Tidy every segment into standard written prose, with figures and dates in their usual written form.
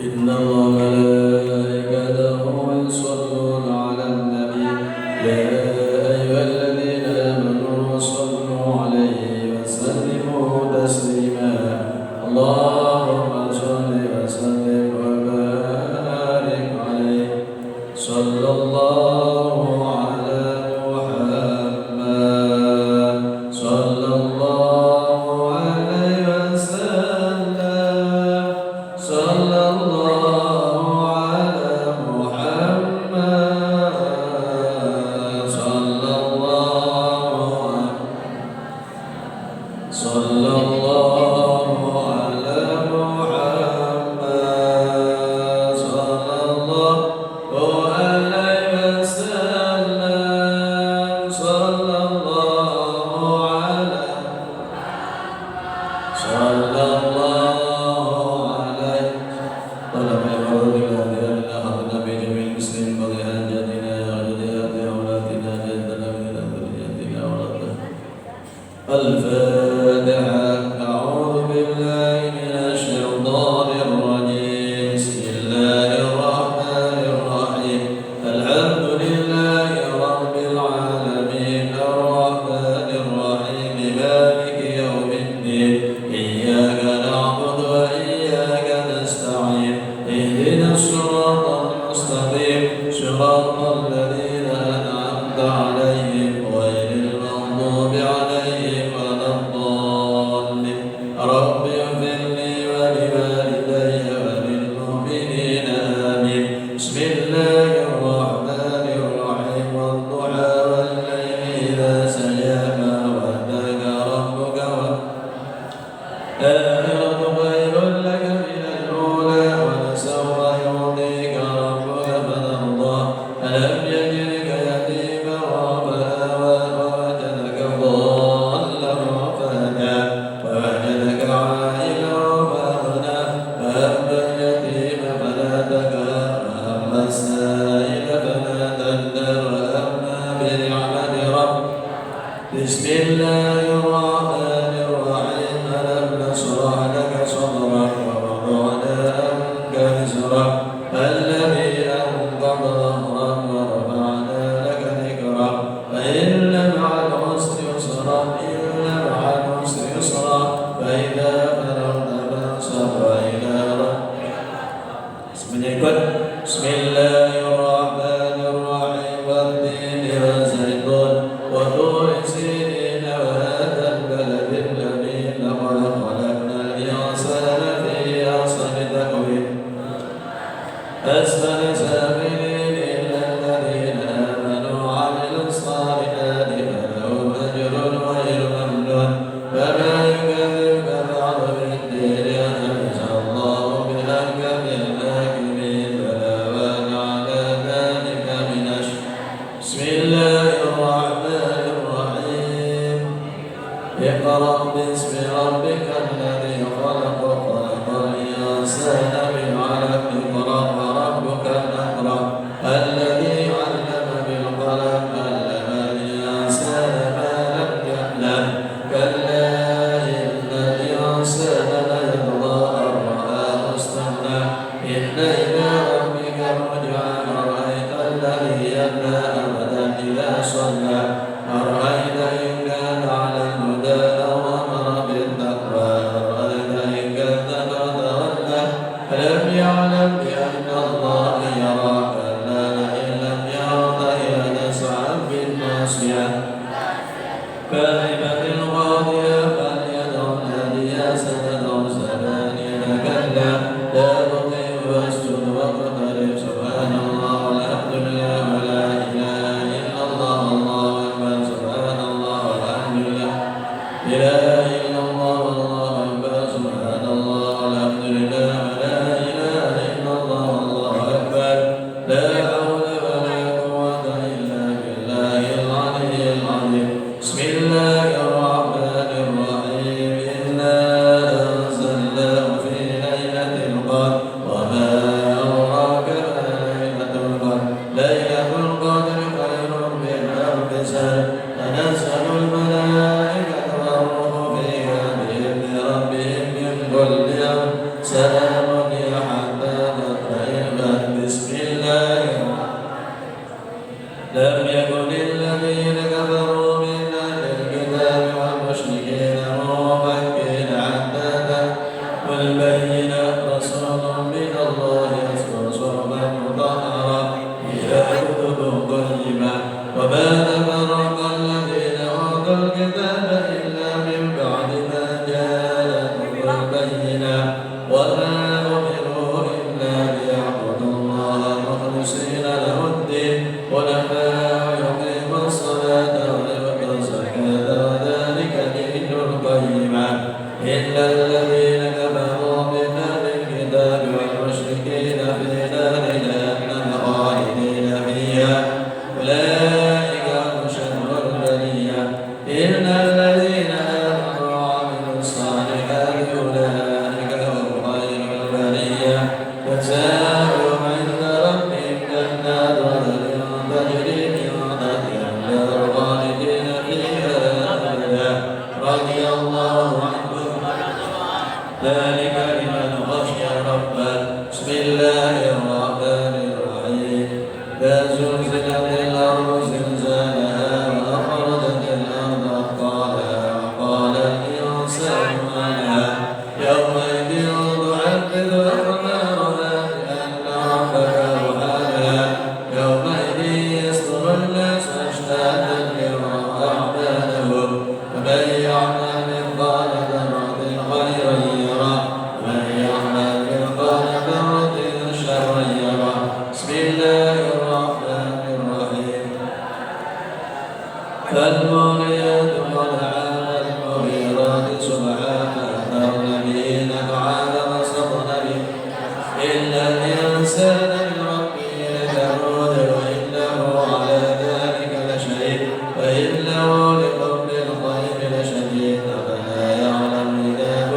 إن الله وملائكته يصلون على النبي يا أيها الذين آمنوا صلوا عليه وسلموا تسليما اللهم صل وسلم وبارك عليه صلى الله على محمد صلى الله عليه وسلم صلى الله على محمد صلى الله على محمد صلى الله عليه وسلم صلى الله على صلى الله عليه طلب الحضور الذي أخذنا بجميع المسلمين وذرياتنا وذريات أولادنا جدنا من ذرياتنا أولادنا الفاتحة أعوذ بالله من الشيطان الرجيم بسم الله الرحمن الرحيم الحمد لله رب العالمين الرحمن الرحيم مالك يوم الدين إياك نعبد وإياك نستعين اهدنا الصراط المستقيم صراط الذين أنعمت عليهم غير المغضوب عليهم ولا الضالين رب اغفر لي ولوالدي وللمؤمنين آمين بسم الله الرحمن الرحيم والضحى والليل إذا سجى ما ودعك ربك والآخرة خير لك من الأولى ولسوف يعطيك ربك فترضى ألم يجدك يتيما فآوى ووجدك ضالا فهدى ووجدك عائلا فأغنى فأما اليتيم فلا تقهر وأما السائل فلا تنهر وأما بنعمة ربك بسم الله الرحمن الرحيم ألم نشرح لك صدرك ووضعنا عنك وزرك الذي أنقض ظهرك ورفعنا لك ذكرك فإن مع العسر يسرا فإذا فرغت فانصب وإلى ربك بسم الله الرحمن الرحيم والتين والزيتون وطور سينين وهذا البلد الذي لقد خلقنا الإنسان في أحسن تقويم أسفل سافلين إلا الذين آمنوا وعملوا الصالحات فلهم أجر غير ممنون فما يكذبك بعد بالدين أليس الله بأحكم الحاكمين بلى وأنا على ذلك من بسم الله الرحمن الرحيم اقرأ باسم ربك الذي خلق خلق الإنسان من علق اقرأ وربك الأكرم الذي علم بالقلم علم الإنسان ما لم يعلم كلا إن الإنسان ليطغى أن رآه استغنى إن إلى ربك الرجعى أرأيت الذي ينهى أبدا إذا صلى أرأيت إن كان على الهدى أو أمر بالتقوى أرأيت إن كذب وتولى ألم يعلم بأن الله يرى كلا لئن لم يرض إلى نسعا بالناصية كاذبة الغاضية فليدع ناديا سندع زبانية كلا لا تطيع واسجد واقترب سبحان الله والحمد لله ولا إله إلا الله والله أكبر سبحان الله والحمد لله لا إله إلا الله والله أكبر سبحان الله والحمد لله ولا إله إلا الله والله أكبر لا حول ولا قوة إلا بالله العلي العظيم بسم الله الرحمن الرحيم إنا أنزلناه في ليلة القدر وما أدراك ما ليلة القدر ليلة القدر خير من ألف شهر تنزل الملائكة والروح فيها بإذن ربهم من كل أمر سلام هي حتى وما أمروا إلا ليعبدوا الله مخلصين له الدين حنفاء ويقيموا الصلاة ويؤتوا الزكاة وذلك دين القيمة إن الذين كفروا بأهل الكتاب والمشركين في نار جهنم خالدين فيها أولئك هم شر البرية إن الذين آمنوا وعملوا الصالحات أولئك هم خير البرية جزاؤهم عند ربهم جنات عدن تجري من تحتها الأنهار خالدين فيها أبدا رضي الله عنهم ذلك لمن خشي ربه بسم الله الرحمن الرحيم إذا زلزلت الأرض زلزالها وأخرجت الأرض أثقالها وقال الإنسان ما لها يومئذ تحدث أخبارها بأن ربك أوحى لها يومئذ يصدر الناس أشتاتا ليروا أعمالهم فمن يعمل مثقال ذرة خيرا يره ومن يعمل مثقال ذرة شرا يره بسم الله الرحمن الرحيم فالموريات قدحا والمغيرات صبحا فأثرن به نقعا فوسطن به إن الإنسان لربه لكنود وإنه على ذلك لشهيد وإنه لحب الخير لشديد أفلا يعلم إذا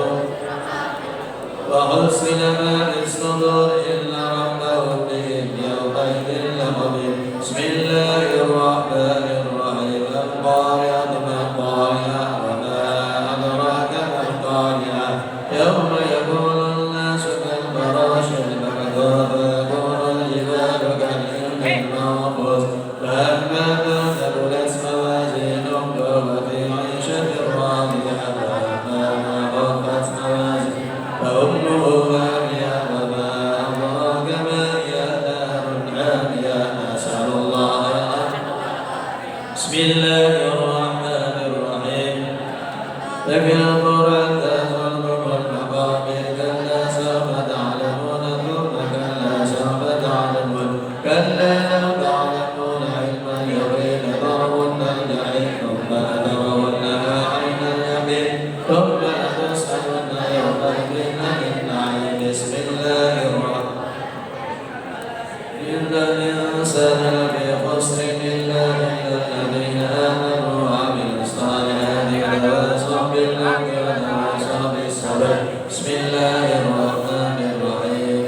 وحصل ما في الصدور إن ربهم بهم يومئذ لخبير بسم الله الرحمن الرحيم القارعة ما القارعة وما أدراك ما القارعة يوم يكون الناس كالفراش المبثوث ويكون الجبال كالعهن المنفوش فأما من ثقلت موازينه فهو في عيشة راضية وأما من خفت موازينه فأمه هاوية وما أدراك ما هي نار حامية نسأل الله بسم الله الرحمن الرحيم تكبر حتى تزرق المقابر كلا سوف تعلمون ثم كلا سوف تعلمون كلا لو تعلمون علم اليقين لترون الجحيم ثم لترونها عين اليقين ثم لتسألن يومئذ عن النعيم بسم الله الرحمن إن الإنسان لفي خسر إلا الذين آمنوا وعملوا الصالحات وتواصوا بالحق وتواصوا بالصبر بسم الله الرحمن الرحيم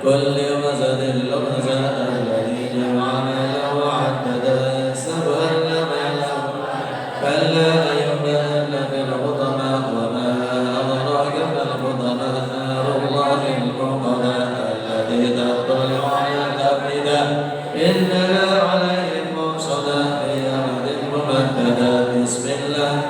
كل همزة لمزة الذي جمع ماله وعدده يحسب أن لم يعلم كلا لينبذن في الحطمة وما أدراك ما الحطمة نار الله الموقدة التي تطلع على الأفئدة إنها عليهم موصدة في أمد ممددة بسم الله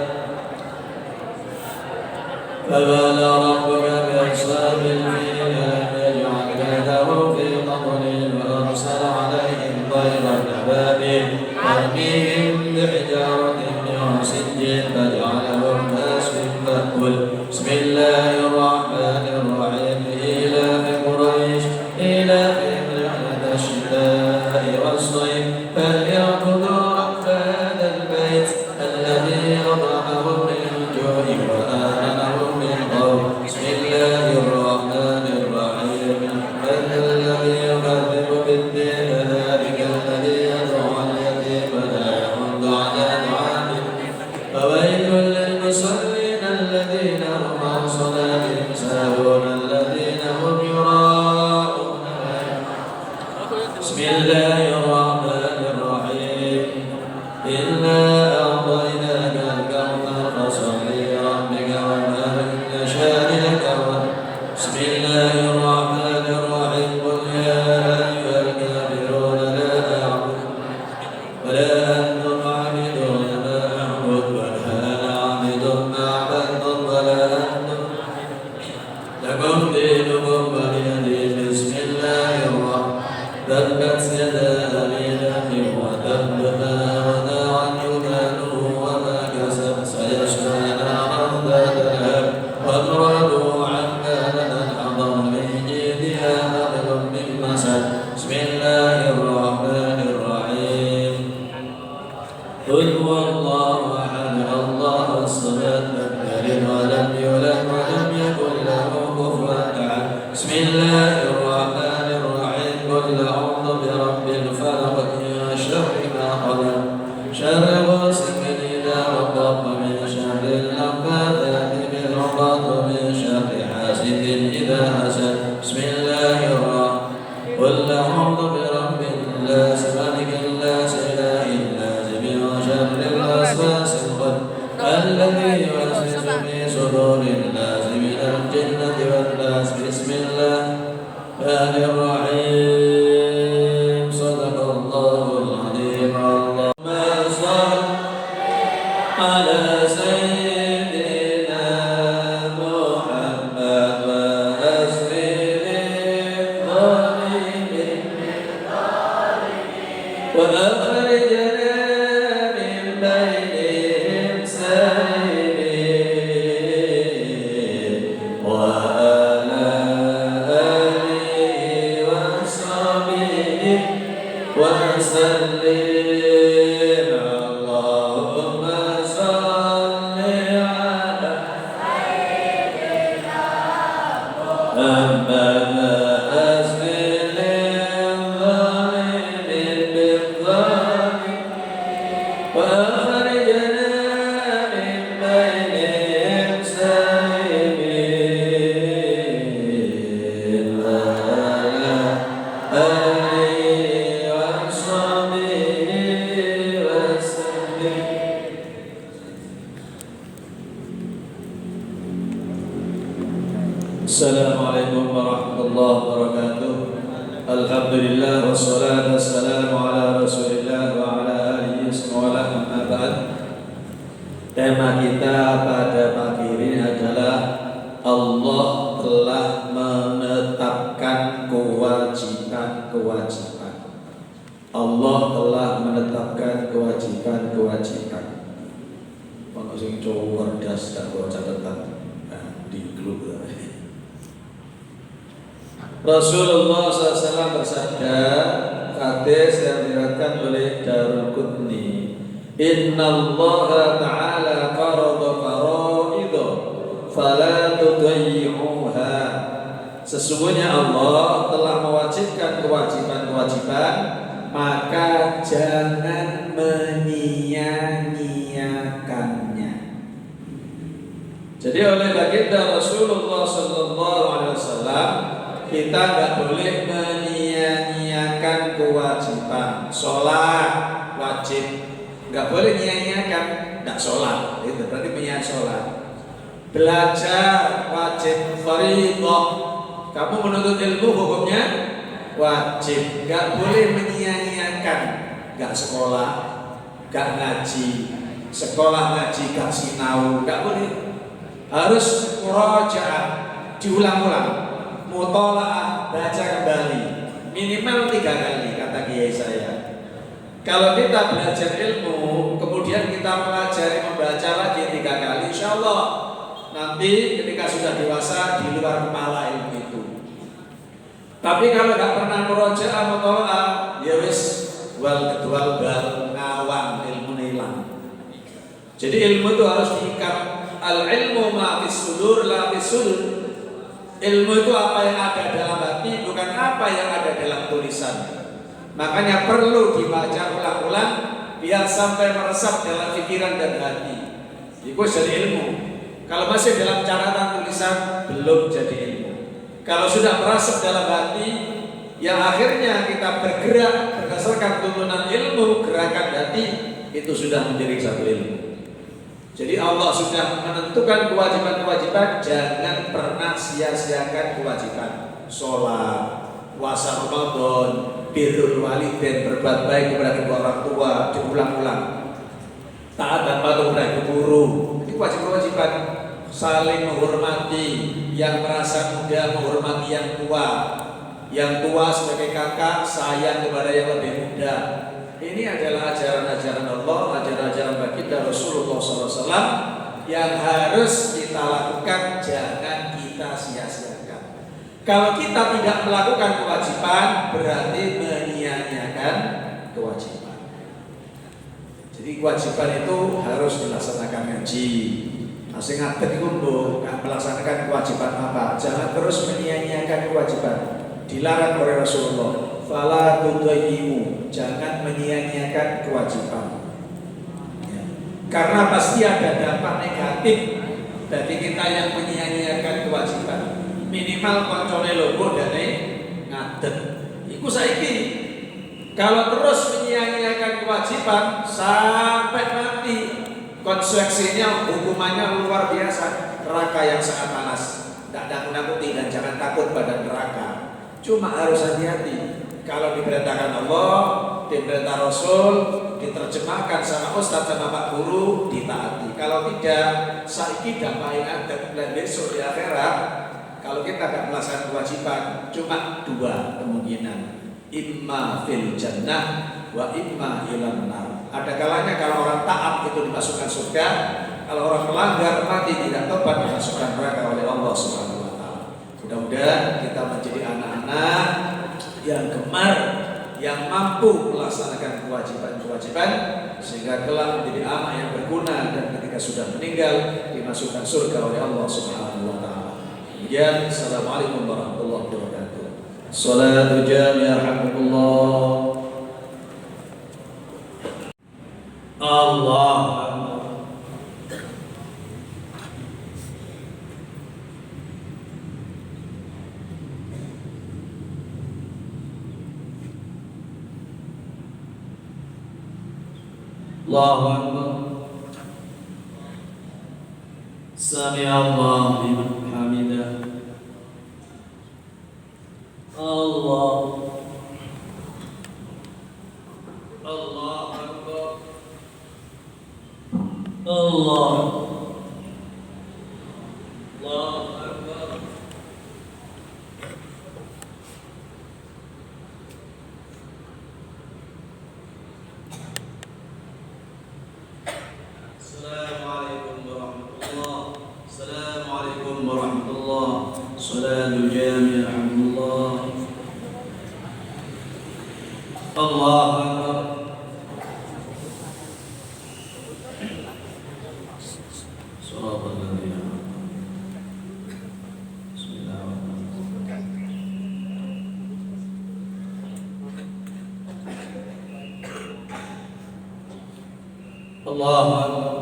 فبال ربك بأصحاب الفيل ألم يجعل كيده في قبره وأرسل عليهم طيرا أبابيل ترميهم بحجارة من سجيل فجعلهم كعصف مأكول بسم الله الرحمن الرحيم إيلاف قريش إيلافهم رحلة الشتاء والصيف فليعبدوا رب هذا البيت الذي أطعمهم من جوع وآمنهم من خوف بسم الله الرحمن الرحيم من الذي يكذب بالدين ذلك الذي يدعو اليتيم ولا يحض على طعام فويل للمصلين الذين هم عن صلاتهم ساهون الذين هم يراءون بسم الله الرحمن الرحيم إنا أعطيناك الكوثر فصل لربك وانحر إن شانئك بسم الله الرحمن الرحيم قل يا أيها الكافرون لا أعبد ولا أنتم عابدون ما أعبد ولا أنا عابد ما عبدتم ولا أنتم لكم دينكم ولي دين بسم الله الرحمن تبت يدا أبي لهب وتب ما أغنى عنه ماله وما كسب سيصلى نارا ذات لهب وامرأته حمالة إذا حسد بسم الله الرحمن قل أعوذ برب الناس ملك الناس إله الناس من شر الوسواس الذي يوسوس في صدور الناس من الجنة والناس بسم الله الرحمن الرحيم صدق الله العظيم اللهم صل على سيدنا محمد وأسره الظالمين وأخرجنا من بينهم سالمين وعلى آله وصحبه وسلم اللهم صل على محمد وأسره الظالمين بالظالم وأخرجنا من بينهم سالمين وعلى آله وصحبه وسلم. Assalamualaikum warahmatullahi wabarakatuh. Alhamdulillah wassalatu wassalamu ala Rasulillah wa ala alihi wa amma ba'd. Tema kita pada pagi ini adalah Allah telah menetapkan kewajiban-kewajiban. Allah telah menetapkan kewajiban-kewajiban. Ono sing cowok cerdas gak bawa catatan. Di grup. Rasulullah SAW bersabda, hadis yang diriwayatkan oleh Daruqutni, Innallaha ta'ala farada faraidha fala tudayyi'uha. Sesungguhnya Allah telah mewajibkan kewajiban-kewajiban, maka jangan menyia-nyiakannya. Jadi oleh baginda Rasulullah SAW, kita nggak boleh menyia-nyiakan kewajiban. Sholat wajib, nggak boleh menyia-nyiakan, nggak sholat, itu berarti menyia sholat. Belajar wajib, fardhah. Kamu menuntut ilmu hukumnya wajib, nggak boleh menyia-nyiakan. Nggak sekolah, nggak ngaji, sekolah ngaji nggak sinau, nggak boleh. Harus murajaah, diulang-ulang. Mutola'ah, baca kembali minimal 3 kali, kata kiai saya. Kalau kita belajar ilmu kemudian kita pelajari membaca lagi 3 kali, insya Allah nanti ketika sudah dewasa di luar kepala ilmu itu. Tapi kalau nggak pernah murojaah, mutola'ah, ya wis wal kedwal bal ngawang, ilmu hilang. Jadi ilmu itu harus diikat. Al ilmu ma fis sudur la fis sudur. Ilmu itu apa yang ada dalam hati, bukan apa yang ada dalam tulisan. Makanya perlu dibaca ulang-ulang biar sampai meresap dalam pikiran dan hati. Itu jadi ilmu. Kalau masih dalam catatan tulisan, belum jadi ilmu. Kalau sudah merasap dalam hati, yang akhirnya kita bergerak berdasarkan turunan ilmu, gerakan hati, itu sudah menjadi satu ilmu. Jadi Allah sudah menentukan kewajiban-kewajiban, jangan pernah sia-siakan kewajiban. Sholat, puasa Ramadan, birrul walidain, berbuat baik kepada kedua orang tua, diulang-ulang. Taat dan patuh kepada guru, itu kewajiban. Saling menghormati, yang merasa muda menghormati yang tua sebagai kakak sayang kepada yang lebih muda. Ini adalah ajaran-ajaran Allah, ajaran-ajaran baginda Rasulullah SAW yang harus kita lakukan, jangan kita sia-siakan. Kalau kita tidak melakukan kewajiban, berarti menyia-nyiakan kewajiban. Jadi kewajiban itu harus dilaksanakan ngaji. Masih ngadeg itu nggak melaksanakan kewajiban apa? Jangan terus menyia-nyiakan kewajiban. Dilarang oleh Rasulullah. Fala tudayyi'u, jangan menyia-nyiakan kewajiban. Ya. Karena pasti ada dampak negatif bagi kita yang menyia-nyiakan kewajiban. Minimal minimal koncone lobo dene ngadeg. Iku saiki kalau terus menyia-nyiakan kewajiban sampai mati, konsekuensinya hukumannya luar biasa, neraka yang sangat panas. Tidak nakut-nakuti dan jangan takut pada neraka. Cuma harus hati-hati. Kalau diperintahkan Allah, diperintah Rasul, diterjemahkan sama Ustadz sama Pak Guru, ditaati. Kalau tidak, saiki dampain ada dan besok di akhirat. Kalau kita tidak melaksanakan kewajiban, cuma dua kemungkinan, imma fil jannah wa imma ilan nar. Ada kalanya kalau orang taat itu dimasukkan surga, kalau orang melanggar mati tidak tobat dimasukkan neraka oleh Allah Subhanahu wa taala. Mudah-mudahan kita menjadi anak-anak yang gemar, yang mampu melaksanakan kewajiban-kewajiban sehingga kelak menjadi anak yang berguna dan ketika sudah meninggal dimasukkan surga oleh Allah Subhanahu wa taala. Demikian, assalamualaikum warahmatullahi wabarakatuh. Salatu jami'ah rahmatullah. Allah Allahu Akbar. Sami Allahu liman hamidah. Allah Allahu Akbar. Allah Allahu Akbar. Assalamualaikum warahmatullahi. Assalamualaikum warahmatullahi. Salatul jami'ah alhamdulillah. Allahu Akbar. Shiratal ladzina Allahu Akbar.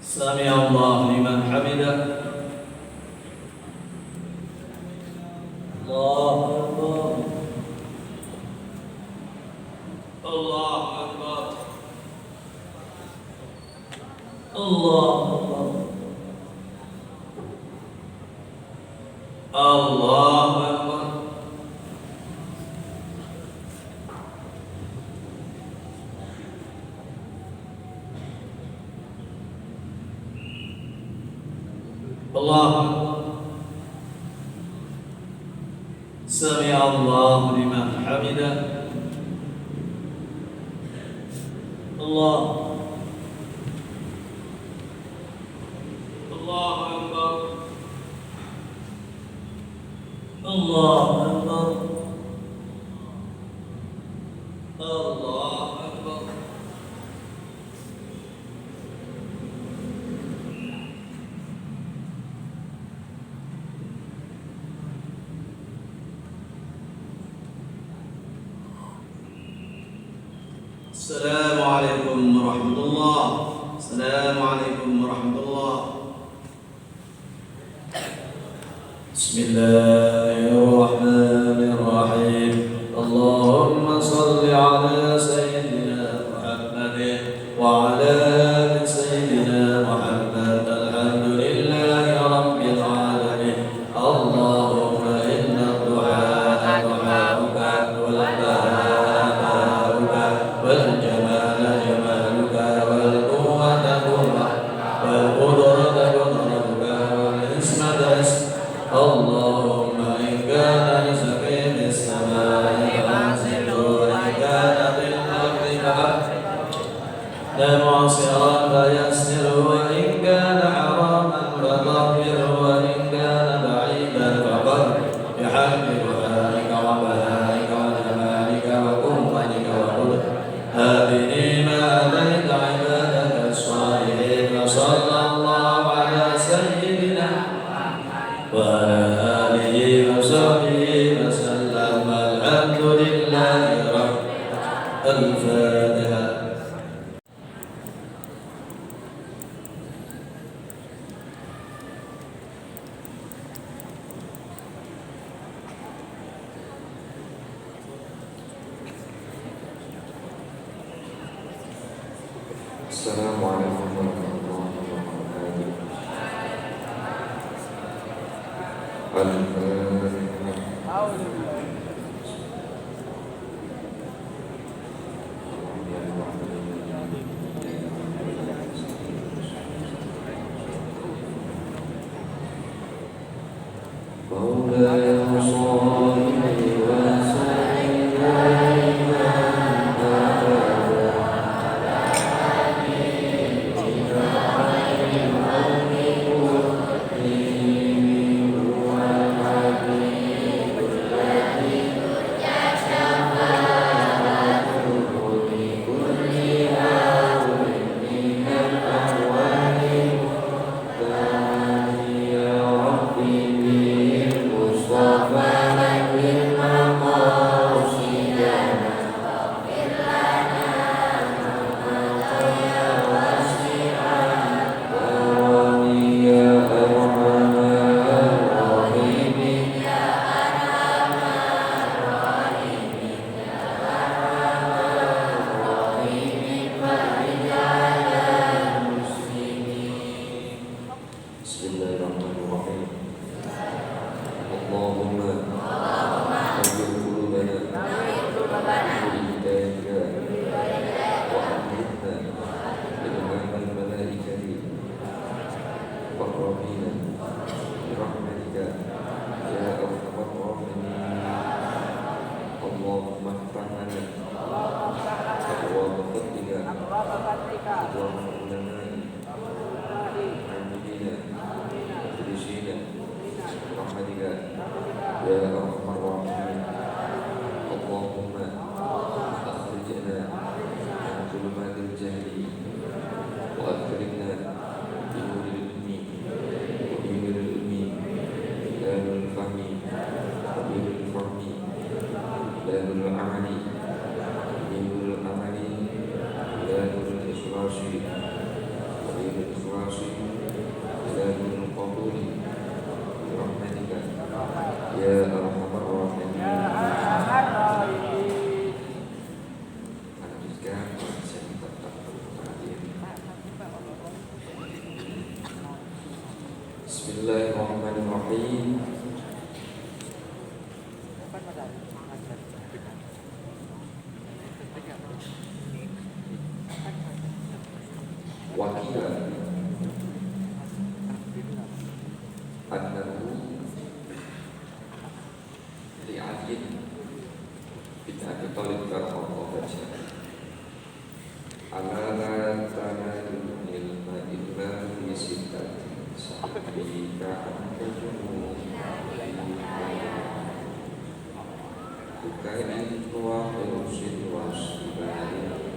Sami Allah liman hamidah. Allahu Akbar. Allahu Akbar. Allahu Akbar. Allahu Akbar. Allahu Akbar. Sami Allah liman hamidah. Allah. Allahu Akbar. Allahu Akbar. Allahu Akbar. Assalamualaikum warahmatullahi. Assalamualaikum warahmatullahi. Bismillahirrahmanirrahim. Allahumma salli ala sayyidina Muhammadin wa ala ali sayyidina Muhammad. Alhamdulillahi rabbil alamin. Allahumma inna du'a du'auka wal barakatuka wal jamala jamaluka wal quwwata quwwatuka wal qudrata qudratuka wal ismata Allahumma inka Assalamualaikum warahmatullahi wabarakatuh. Bismillahirrahmanirrahim. Wakila annahu li'adin bin Abi Thalib radhiyallahu anhu ala la tanadul ilma illa bi sittatin sahabika antajumu bukain wa usin wasbari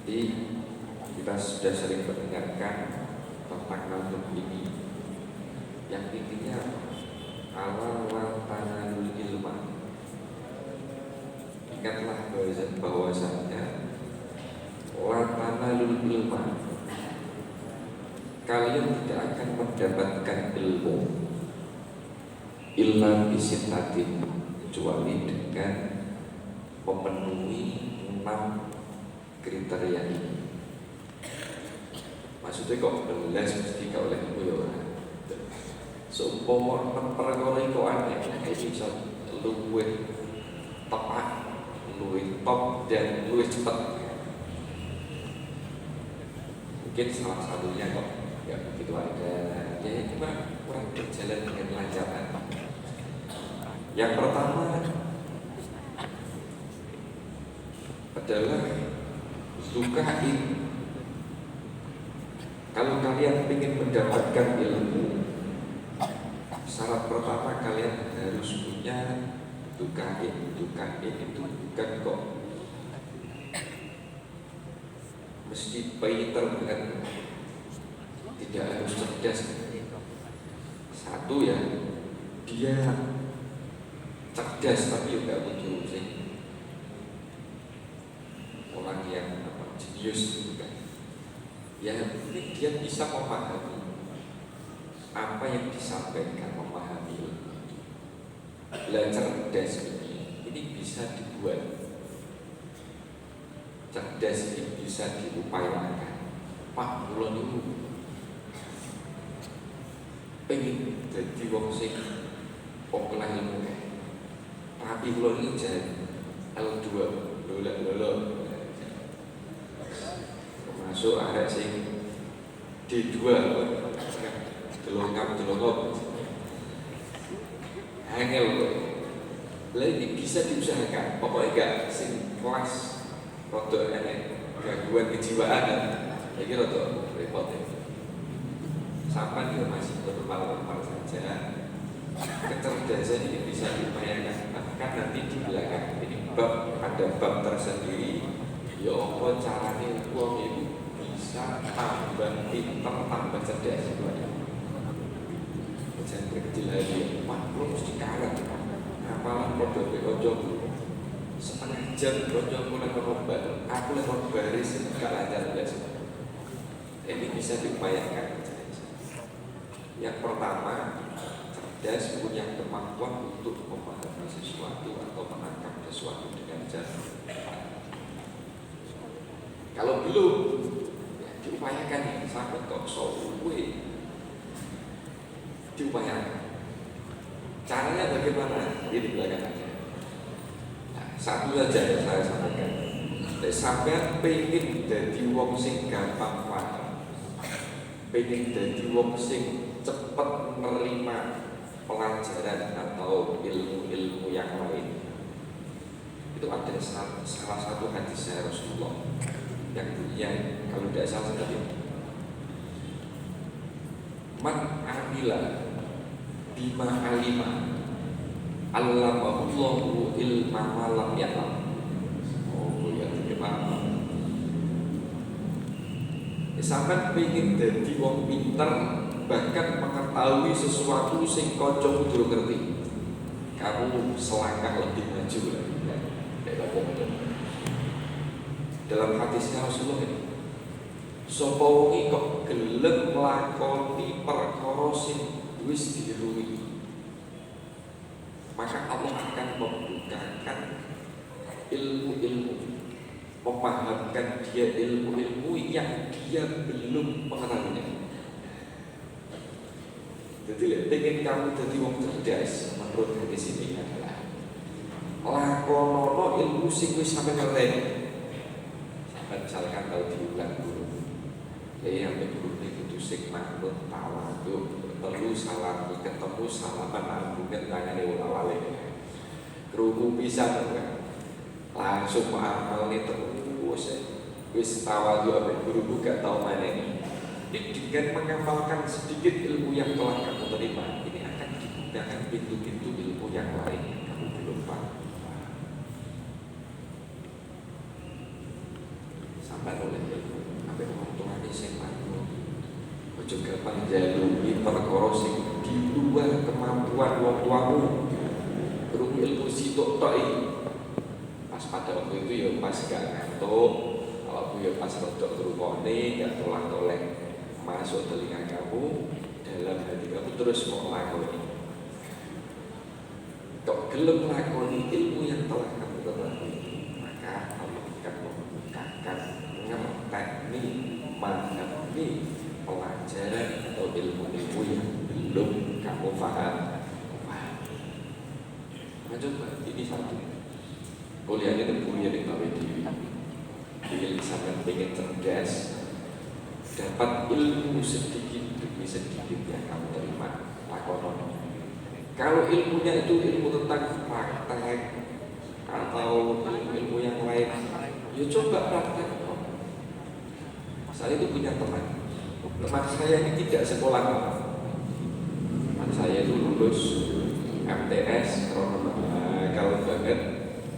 Jadi kita sudah sering mendengarkan tentang nazm ini yang intinya awal tanalul ilma. Ingatlah bahwasanya tanalul ilma, kalian tidak akan mendapatkan ilmu illa bisitatin, kecuali dengan memenuhi 6 kriteria ini. Maksudnya kok belas mesti kau oleh ilmu ya orang. Seumpama 6 perkara itu aneh, bisa luwih tepat, luwih top dan luwih cepat. Mungkin salah satunya kok ya begitu ada, ya itu kurang berjalan dengan lancar. Yang pertama adalah zukain. Kalau kalian ingin mendapatkan ilmu, syarat pertama kalian harus punya zukain. Zukain itu bukan kok mesti pinter banget, tidak harus cerdas. Satu ya, dia cerdas tapi juga butuh sih orang yang dia bisa memahami apa yang disampaikan, memahami belajar cerdas ini bisa dibuat. Cerdas ini bisa diupayakan. Pak kula niku pengen dadi wong sing okelah ilmu. Tapi kula niki jan L2 lolo. Termasuk arek sing D2 delongap angel. Lah ini bisa diusahakan. Pokoknya gak sing kelas rada enek gangguan kejiwaan. Iki rada repot ya. Sampai dia masih berpal-pal saja. Kecerdasan ini bisa diupayakan. Bahkan nanti di belakang ini ada bab tersendiri. Ya apa caranya uang itu bisa tambah pinter, tambah cerdas. Jangan kecil lagi. Wah, lo mesti karet. Apalah podo ojo setengah jam ojo mulai merubah. Aku lewat baris gak lancar biasa. Ini bisa diupayakan. Yang pertama, cerdas punya kemampuan untuk memahami sesuatu atau menangkap sesuatu dengan cara. Kalau belum, ya diupayakan ya, sampai kok sowe diupayakan. Caranya bagaimana? Ini belakang aja. Nah, satu saja yang saya sampaikan. Sampai pengen jadi wong sing gampang paham, pengen jadi wong sing cepat menerima pelajaran atau ilmu-ilmu yang lain. Itu ada salah satu hadis Rasulullah yang kalau tidak salah seperti itu. Man amila bima alima allamahullahu ilma malam ya'lam. Oh ya, gimana? Sampai pengen jadi wong pinter, bahkan mengetahui sesuatu sing kanca durung ngerti. Kamu selangkah lebih maju lagi. Dalam hadisnya Rasulullah ini, sapa wong kok gelem nglakoni perkara sing wis diruwi, maka Allah akan membukakan ilmu-ilmu, memahamkan dia ilmu-ilmu yang dia belum mengetahuinya. Jadi pengen kamu jadi wong cerdas, menurut hadis ini adalah lakonono ilmu sing wis sampe ngerti. Sampai misalkan kalau diulang guru, ya sampai guru itu sing manut tawadhu. Perlu salam, ketemu salaman aku tangane wala-wale. Krungu pisan langsung amal nih terus wis tawadhu ambek guru gak tau maneni. Dengan mengamalkan sedikit ilmu yang telah kamu terima, ini akan dibukakan pintu-pintu ilmu yang lain yang kamu belum paham. Sampai oleh ilmu, sampai orang tua ini sing ojo gampang jalui perkara sing di luar kemampuan wong tuamu. Perlu ilmu sitok tok iki. Pas pada waktu itu ya pas gak ngantuk, kalau aku ya pas rodok ngrungokne gak tolak-tolek masuk telinga kamu, dalam hati kamu terus mau lakoni. Kok gelem lakoni ilmu yang telah kamu ketahui, maka Allah akan membukakan ngerteni, memahami pelajaran atau ilmu-ilmu yang belum kamu paham. Nah, coba ini satu kuliahnya itu kuliah di bawah diri. Jadi sampai pengen cerdas, dapat ilmu sedikit demi sedikit yang kamu terima, lakonon. Kalau ilmunya itu ilmu tentang praktek atau ilmu yang lain, ya coba praktek. Saya itu punya teman saya ini tidak sekolah. Teman saya itu lulus MTS, kalau banget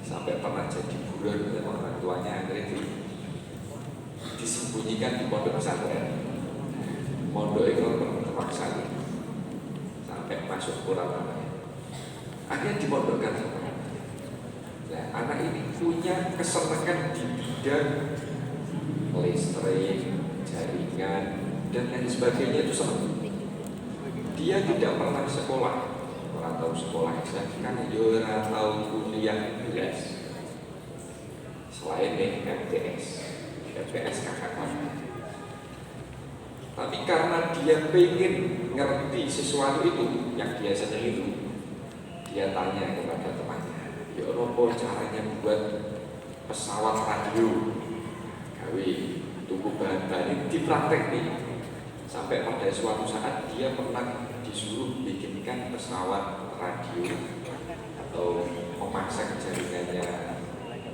sampai pernah jadi buron dan orang tuanya akhirnya disembunyikan di pondok pesantren. Pondok itu terpaksa sampai masuk kurang akhirnya dipondokkan. Nah, anak ini punya kesenangan di bidang listrik, jaringan, dan lain sebagainya itu sama. Dia tidak pernah sekolah, orang tahu sekolah kan dia tahu kuliah belas. Selain MTS kakak kelas. Tapi karena dia pengen ngerti sesuatu itu yang dia senang itu, dia tanya kepada temannya, ya apa caranya buat pesawat radio, gawe tunggu bahan-bahan ini dipraktek nih. Sampai pada suatu saat dia pernah disuruh bikinkan pesawat radio atau memasang jaringannya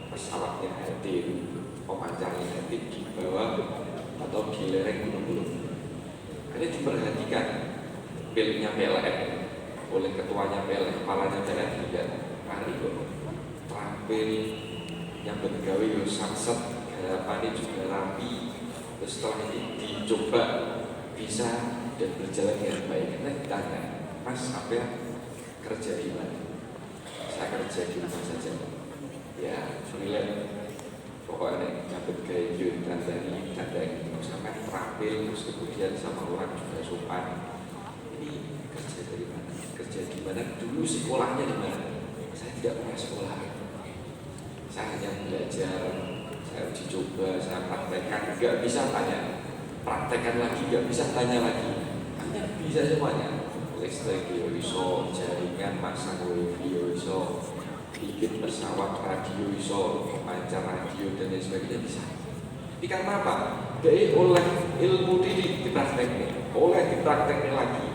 pesawatnya hadir, pemancarnya hadir di bawah atau di lereng gunung-gunung. Ini diperhatikan pilnya PLN oleh ketuanya PLN, kepalanya PLN juga kali kok terampil yang bergawe yo samsat garapannya juga rapi. Terus setelah ini dicoba bisa dan berjalan dengan baik. Kita ditanya, Mas apa kerja di mana? Saya kerja di rumah saja. Ya, freelance. Pokoknya nyambut gaya dan sampai terampil, terus kemudian sama orang juga sopan. Ini kerja dari mana? Kerja di mana? Dulu sekolahnya di mana? Saya tidak pernah sekolah. Saya hanya belajar, saya uji coba, saya praktekkan. Gak bisa tanya, praktekkan lagi, gak bisa tanya lagi. Hanya bisa semuanya. Listrik iso, jaringan masang wifi iso, bikin pesawat radio iso, pemancar radio dan lain sebagainya bisa. Ini karena apa? Dia oleh ilmu ini dipraktekkan, oleh dipraktekkan lagi.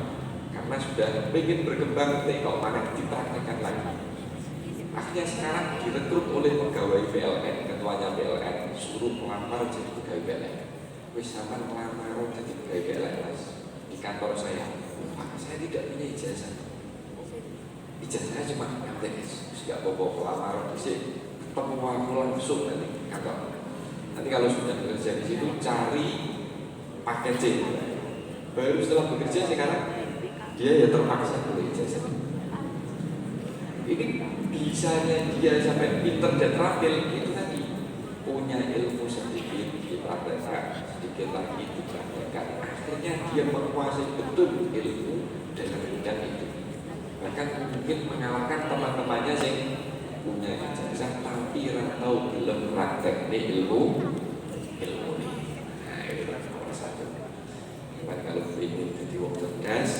Karena sudah ingin berkembang, kalau mana dipraktekkan lagi. Akhirnya sekarang direkrut oleh pegawai PLN, ketuanya PLN, suruh melamar jadi pegawai PLN. Wis sampean melamar jadi pegawai PLN Mas di kantor saya. Pak, saya tidak punya ijazah. Ijazah saya cuma MTS. Tidak apa-apa pelamar di sini. Ketemu aku langsung nanti kantor. Nanti kalau sudah bekerja di situ cari paket C. Baru setelah bekerja sekarang dia ya terpaksa boleh ijazah. Ini bisanya dia sampai pinter dan terampil itu tadi punya ilmu sedikit dipraktekkan, sedikit lagi dipraktekkan. Akhirnya dia menguasai betul ilmu dalam bidang itu. Bahkan mungkin mengalahkan teman-temannya yang punya ijazah tapi tahu belum praktek ilmu ini. Nah itu nomor satu. Bahkan kalau ingin jadi wong cerdas,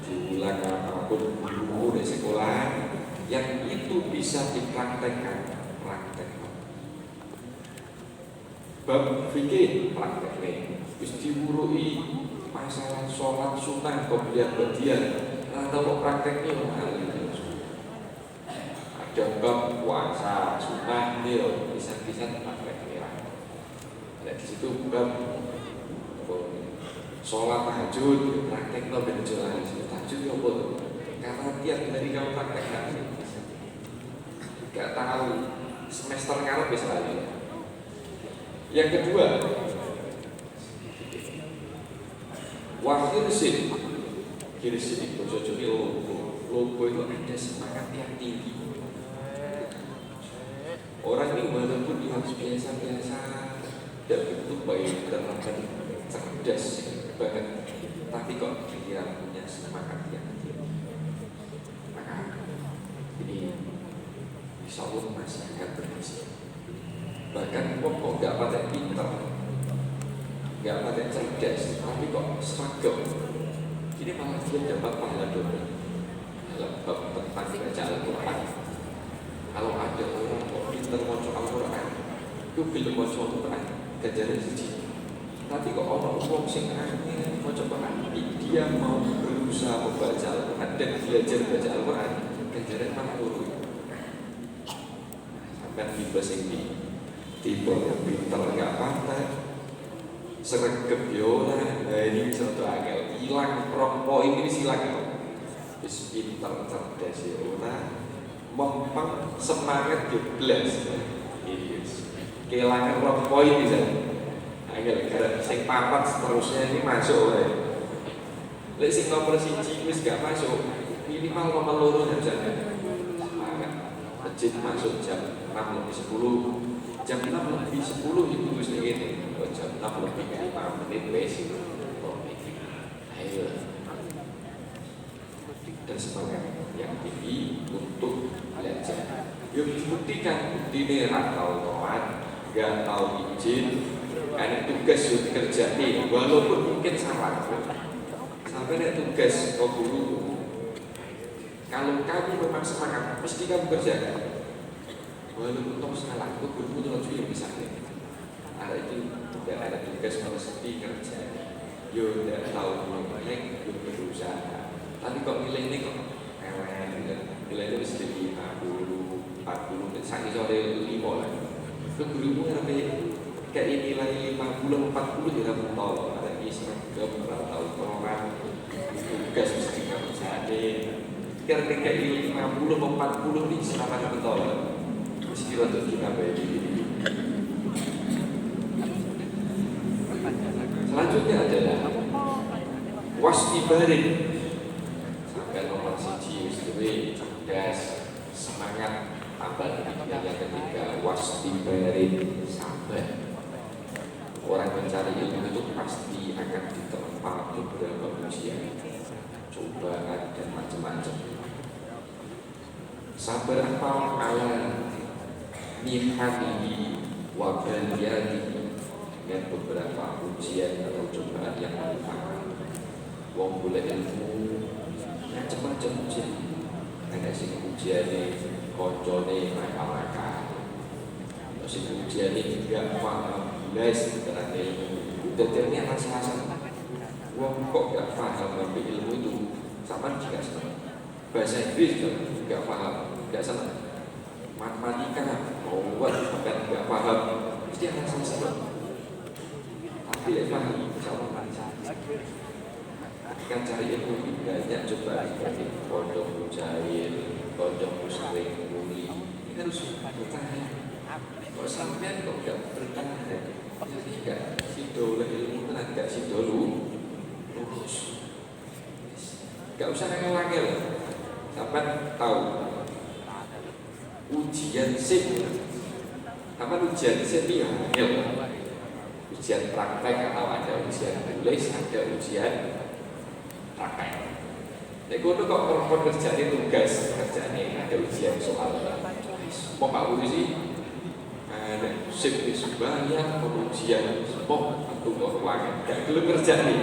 diulang apapun guru di sekolah yang itu bisa dipraktekkan, praktek. Bab fikih praktek nih. Wis diwurui masalah sholat sunnah qobliyah ba'diyah atau prakteknya ada bab puasa sunnah nih bisa prakteknya. Nah di situ bab sholat tahajud prakteknya berjalan tahajud ya apa? Karena tiap hari kamu praktekkan gak tahu semester ngarep bisa lagi. Yang kedua kirsin itu jadi logo itu ada semangat yang tinggi. Orang ini walaupun dia harus biasa-biasa dan bentuk baik dan cerdas banget, tapi kok dia punya semangat yang tinggi. Maka ini insya Allah masih akan berhasil. Bahkan kok gak pada pintar, gak pada cerdas, tapi kok seragam. Ini malah dia dapat pahala double dalam bab tentang baca Al-Quran. Kalau ada orang kok pintar baca Al-Quran, itu bila baca Al-Quran kejaran siji. Tapi kok orang sing aneh baca Al-Quran, dia mau berusaha membaca Al-Quran dan belajar baca Al-Quran, kejaran malah turun. Sampai bebas ini tipe yang pintar gak pantai sergap yola, ini contoh agak hilang perempuan ini silang bis pintar cerdas yola mempeng semangat jeblas kehilangan perempuan ini bisa agak gara sing papat seterusnya ini masuk lek sing nomor siji wis gak masuk minimal nomor loro saja semangat masjid masuk jam 6:10 jam 6:10 itu wis ngene jam 6:05 menit wis semangat yang tinggi untuk belajar. Yang dibuktikan bukti atau toat, nggak tahu izin, ada tugas yang dikerjain, walaupun mungkin salah. Sampai ada tugas kau guru, kalau kamu memang semangat, mesti kamu kerjakan. Walaupun kamu salah, kau guru itu harus bisa. Ada itu, tidak ada tugas kalau sedih kerja. Yo tidak tahu nilai, yo berusaha. Tapi kok nilai ini kok nilai itu bisa jadi 50, 40, sakit sore 5 lah. Ke gurumu sampai kayak nilai 50, 40 tidak betul. Ada kisah berapa tahun orang tugas mesti kamu jadi. Karena kayak nilai 50, 40 nih silakan betul. Mesti untuk kita beli. Selanjutnya adalah wastibarin. Sampai nomor 1 istri cerdas, semangat, tambah yang ketiga wastibarin, sabar. Orang mencari ilmu itu pasti akan diterpa beberapa ujian, cobaan dan macam-macam. Sabar apa ala nihanihi wa baliyatihi, dengan beberapa ujian atau cobaan yang menimpa. Wong boleh ilmu macam-macam ujian. Ada sing ujiane koncone nakal-nakal. Ada sing ujiane juga paham belas tentang ilmu. Dadi rasa-rasa wong kok gak paham ambil ilmu itu sama juga senang. Bahasa Inggris juga gak paham, gak senang. Matematika mau buat sampai gak paham, mesti rasa senang. Tidak paham, insyaAllah kan cari ilmu banyak coba seperti pondok mujair, pondok muslim, muli. Ini harus bertahan. Kalau sampai kok gak bertahan, jadi gak sido oleh ilmu kan gak sido lurus. Gak usah ngangel-ngangel. Sampai tahu ujian SIM. Apa ujian SIM ini ya? Ujian praktek atau ada ujian tulis, ada ujian praktek. Nek kono kok perempuan kerjane tugas, kerjane ada ujian soal. Mau Pak Guru sih, ada sip disubaya, ujian, tunggu ruangan, gak gelem kerjane.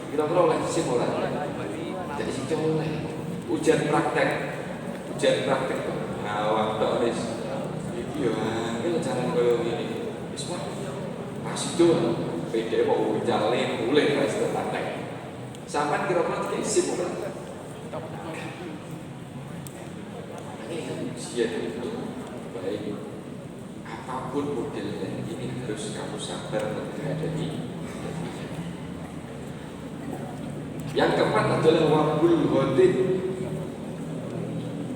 Kira-kira oleh sip ora. Jadi sing oleh ujian praktek. Nah, waktu wis iki yo angel jalan koyo ngene. Wis masih tuh beda mau jalan mulai pas terpakai sampai kira-kira kayak sip bukan ini ujian itu baik apapun modelnya ini harus kamu sabar menghadapi. Yang keempat adalah wabul ghodin.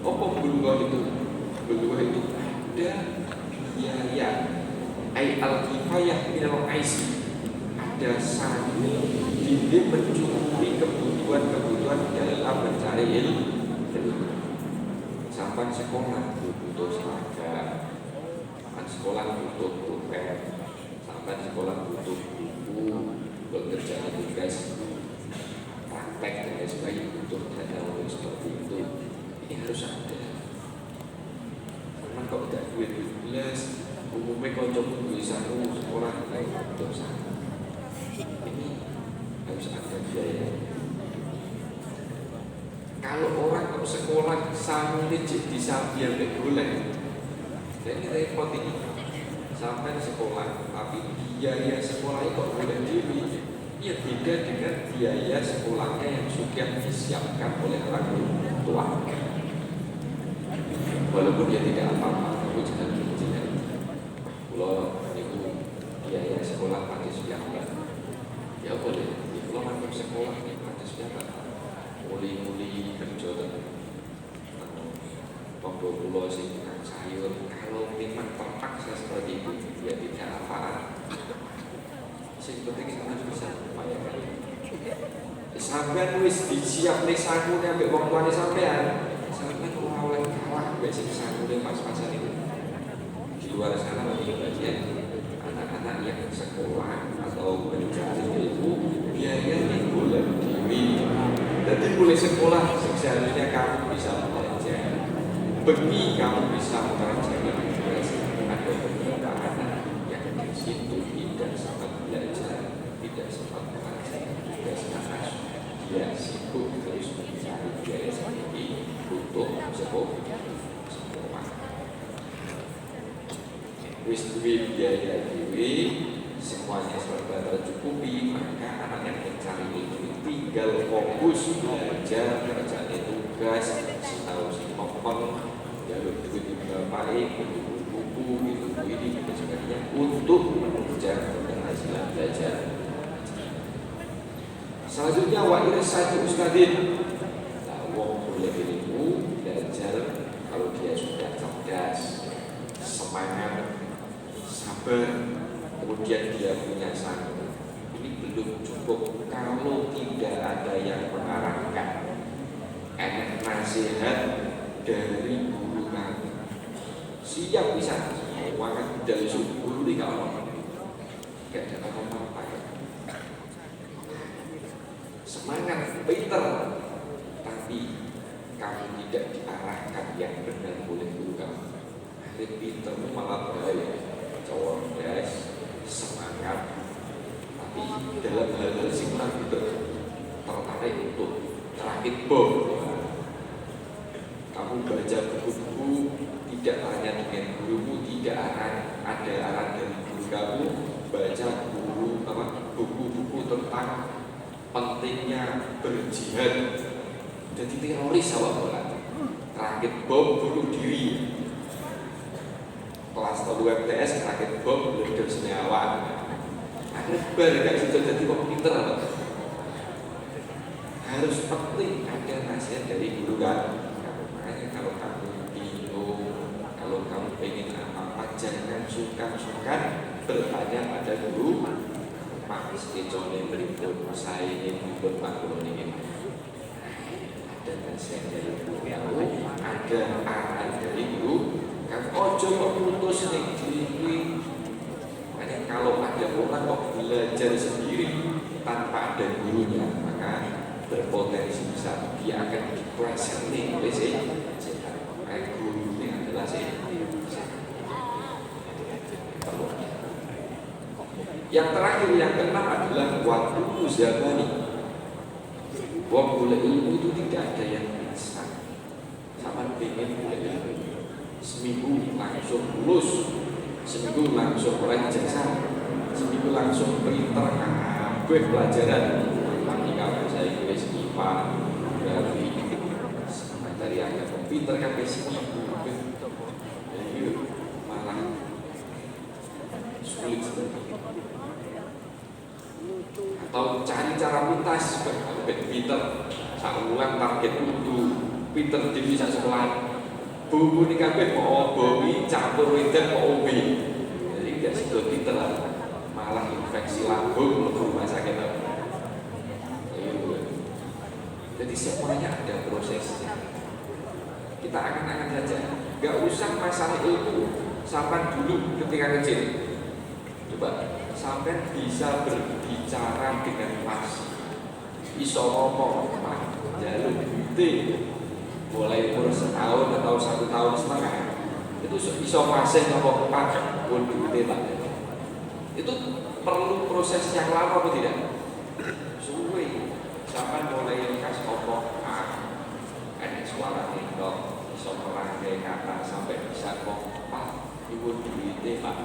Apa bulghah itu? Bulghah itu ada biaya ay al-kifayah minal aisi, ada sani diri mencukupi kebutuhan dalam mencari ilmu. Sampai sekolah butuh seragam, sampai sekolah butuh pulpen, sampai sekolah butuh buku, bekerja tugas, praktek dan lain sebagainya, butuh dana untuk seperti itu. Ini harus ada. Karena kalau tidak duit belas umumnya kalau bisa sekolah naik dosa. Ini harus ada biaya. Kalau orang ke sekolah sambil disambil boleh, jadi repot ini. Sampai sekolah, tapi biaya sekolahnya kok boleh diri. Ya beda dengan biaya sekolahnya yang sudah disiapkan oleh orang tua. Walaupun dia tidak apa-apa, tapi jangan diizinkan. Kalau itu biaya sekolah pakai siapa? Ya boleh. Kalau masuk sekolah pakai siapa? Muli-muli kerja toko pulau sih sayur. Kalau memang terpaksa seperti itu, ya tidak apa-apa. Sing penting sampean bisa upayakan. Sampean wis disiap nek saku ambek wong tuane sampean. Sampean ora oleh kalah mbek sing sakune pas-pasan itu. Di luar sana lagi bagian anak-anak yang sekolah atau mencari ilmu biaya yang boleh diwi. Jadi boleh sekolah seharusnya kamu bisa belajar. Bengi kamu bisa mempelajari. Ada beberapa anak yang di situ tidak sempat belajar, tidak sempat belajar, tidak sempat dia sibuk terus mencari biaya sendiri untuk sekolah. Wis duwe biaya dewe, semuanya serba tercukupi, maka anak yang mencari ilmu tinggal fokus belajar, kerjaan tugas, sinau sinopeng, jalur duit di bapak, buku, ilmu ini dan sebagainya untuk menunjang keberhasilan belajar. Selanjutnya wa irsadu ustadin. Nah, wong boleh ilmu belajar kalau dia sudah cerdas, semangat, sabar, kemudian dia punya sanggup. Ini belum cukup kalau tidak ada yang mengarahkan. Enak nasihat dari guru kamu. Siap bisa uangan dari guru ini kalau tidak ada apa-apa. Semangat, pinter, tapi kamu tidak diarahkan yang benar oleh guru kamu. Akhirnya pintermu malah bahaya. Cowok guys, semangat, tapi dalam hal-hal sing kurang tertarik untuk rakit bom. Kamu baca buku-buku tidak tanya dengan gurumu, tidak ada arahan dari guru kamu, baca buku-buku tentang pentingnya berjihad, jadi teroris awak bola, rakit bom, bunuh diri. Kelas 3 MTS rakit bom belajar senyawa. Akhirnya gak sudah jadi wong pinter apa? Harus penting ada nasihat dari guru kan. Makanya kalau kamu bingung, kalau kamu pengen apa-apa, jangan sungkan-sungkan bertanya pada guru. Pak sekecone berikut saya ini berikut Pak Guru ini. Ada nasihat dari guru, ada arahan dari guru. Kan ojo kok putus nih ini. Makanya kalau ada orang kok belajar sendiri tanpa ada gurunya, maka berpotensi bisa dia akan dipleset nih oleh si guru ini adalah si. Yang terakhir yang keenam adalah waktu zamani. Wong boleh ilmu itu tidak ada yang bisa. Sama pengen boleh ilmu. Seminggu langsung lulus, seminggu langsung mulai ijazah, seminggu langsung pinter kabeh pelajaran. Nanti kalau saya tulis IPA, berarti dari agak pinter kabeh seminggu, jadi malah sulit sekali. Atau cari cara pintas, pinter, sak ulang target untuk pinter di bisa sekolah. Buku ini kabeh mau bobi campur wedan mau obi, jadi tidak sudah pinter lah, malah infeksi lambung ke rumah sakit. Jadi semuanya ada prosesnya. Kita akan saja, gak usah masalah ilmu sampai dulu ketika kecil. Coba sampai bisa berbicara dengan fasih, iso ngomong, jalur bukti. Mulai umur setahun atau 1 tahun setengah itu iso fasih ngomong Pak pun duitnya Pak. Itu perlu proses yang lama atau tidak? Suwe sampai mulai kas ngomong ada suara tinggal iso merangkai kata sampai bisa ngomong Pak ibu duitnya Pak.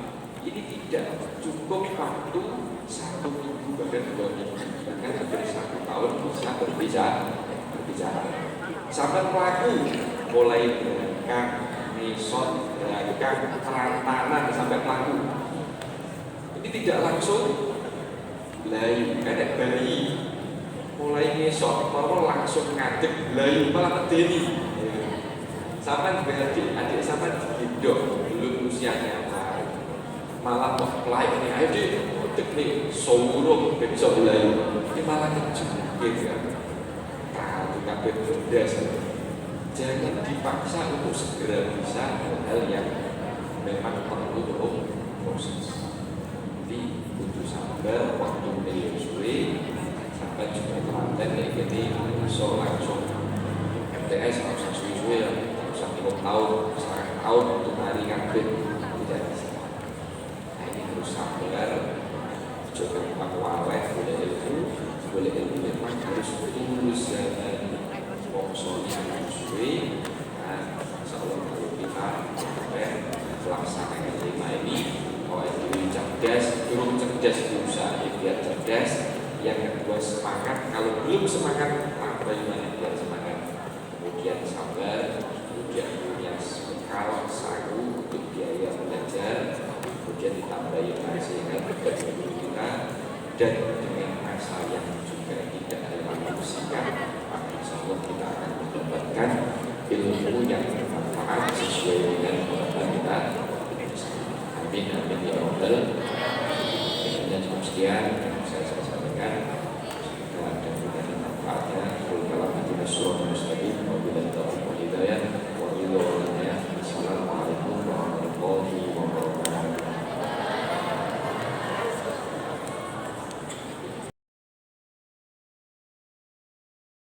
Ini tidak cukup waktu 1 minggu bahkan 2 minggu, bahkan hampir 1 tahun bisa berbicara. Sampai pelaku mulai berangkat, misot, berangkat, kerantanan sampai pelaku. Ini tidak langsung belayu, kayak bayi mulai misot, mau langsung ngadeg belayu malah medeni. Sampai adik sampai digendong belum usianya malah mau pelayu nih, ayo deh, ngadeg nih, suruh bisa belayu, ini malah kejungkir kan. Kabeh cerdas. Jangan dipaksa untuk segera bisa hal yang memang perlu proses. Jadi butuh sabar, waktu menyusui sampai juga telaten ya, jadi bisa langsung MTS harus suwe-suwe ya, usah 3 tahun, setengah tahun untuk hari kabeh tidak bisa. Nah ini harus sabar, coba pakualeh, boleh ilmu memang harus tulus jalan wongsonya suwe. Nah, insyaallah kalau kita melaksanakan 5 ini, kalau itu cerdas, turun cerdas berusaha biar cerdas. Yang kedua semangat, kalau belum semangat, bagaimana biar semangat. Kemudian sabar, kemudian punya bekal sagu untuk biaya belajar, kemudian ditambahi nasihat dari guru kita, dan dengan asa yang juga tidak dalam musikan, maka insyaallah kita akan mendapatkan ilmu yang bermanfaat sesuai dengan harapan kita. Amin amin ya rabbal alamin. Dan cukup sekian yang saya sampaikan. Dan manfaatnya kalau kita surah